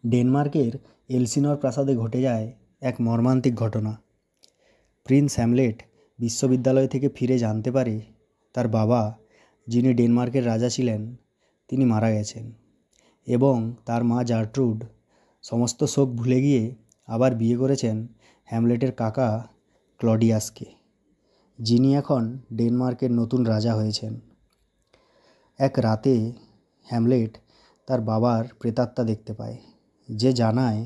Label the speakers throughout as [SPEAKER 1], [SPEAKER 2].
[SPEAKER 1] ডেনমার্কের এলসিনর প্রাসাদে ঘটে যায় এক মর্মান্তিক ঘটনা। প্রিন্স হ্যামলেট বিশ্ববিদ্যালয় থেকে ফিরে জানতে পারে তার বাবা, যিনি ডেনমার্কের রাজা ছিলেন, তিনি মারা গেছেন এবং তার মা জার্ট্রুড সমস্ত শোক ভুলে গিয়ে আবার বিয়ে করেছেন হ্যামলেটের কাকা ক্লডিয়াসকে, যিনি এখন ডেনমার্কের নতুন রাজা হয়েছেন। এক রাতে হ্যামলেট তার বাবার প্রেতাত্মা দেখতে পায়, যে জানায়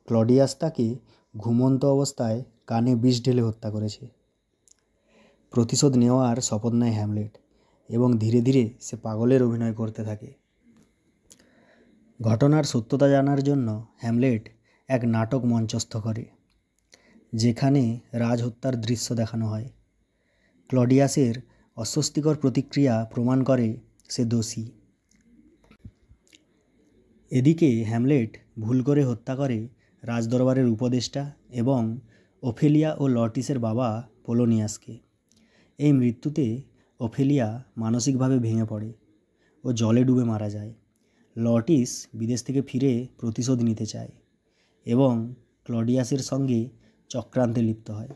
[SPEAKER 1] ক্লডিয়াস তাকে ঘুমন্ত অবস্থায় কানে বিষ ঢেলে হত্যা করেছে। প্রতিশোধ নেওয়ার শপথ নেয় হ্যামলেট এবং ধীরে ধীরে সে পাগলের অভিনয় করতে থাকে। ঘটনার সত্যতা জানার জন্য হ্যামলেট এক নাটক মঞ্চস্থ করে, যেখানে রাজহত্যার দৃশ্য দেখানো হয়। ক্লডিয়াসের অস্বস্তিকর প্রতিক্রিয়া প্রমাণ করে সে দোষী। এদিকে হ্যামলেট ভুল করে হত্যা করে রাজদরবারের উপদেষ্টা এবং ওফেলিয়া ও লর্টিসের বাবা পোলোনিয়াসকে। এই মৃত্যুতে ওফেলিয়া মানসিকভাবে ভেঙে পড়ে ও জলে ডুবে মারা যায়। লর্টিস বিদেশ থেকে ফিরে প্রতিশোধ নিতে চায় এবং ক্লডিয়াসের সঙ্গে চক্রান্তে লিপ্ত হয়।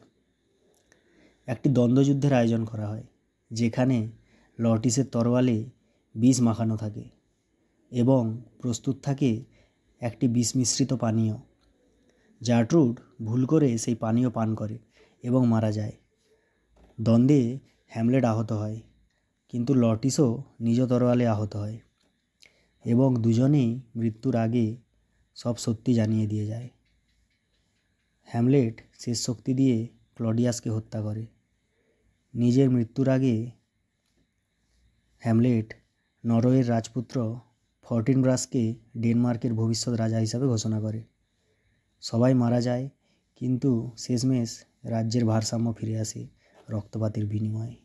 [SPEAKER 1] একটি দ্বন্দ্বযুদ্ধের আয়োজন করা হয়, যেখানে লর্টিসের তরোয়ালে বিষ মাখানো থাকে এবং প্রস্তুত থাকে একটি বিষ মিশ্রিত পানীয়। জার্ট্রুড ভুল করে সেই পানীয় পান করে এবং মারা যায়। দ্বন্দ্বে হ্যামলেট আহত হয়, কিন্তু লর্টিসও নিজ তরোয়ালে আহত হয় এবং দুজনেই মৃত্যুর আগে সব সত্যি জানিয়ে দিয়ে যায়। হ্যামলেট শেষ শক্তি দিয়ে ক্লডিয়াসকে হত্যা করে। নিজের মৃত্যুর আগে হ্যামলেট নরওয়ের রাজপুত্র ফর্টিনব্রাসকে ডেনমার্কের ভবিষ্যৎ রাজা হিসাবে ঘোষণা করে। সবাই মারা যায়, কিন্তু শেষমেশ রাজ্যের ভারসাম্য ফিরে আসে রক্তপাতের বিনিময়ে।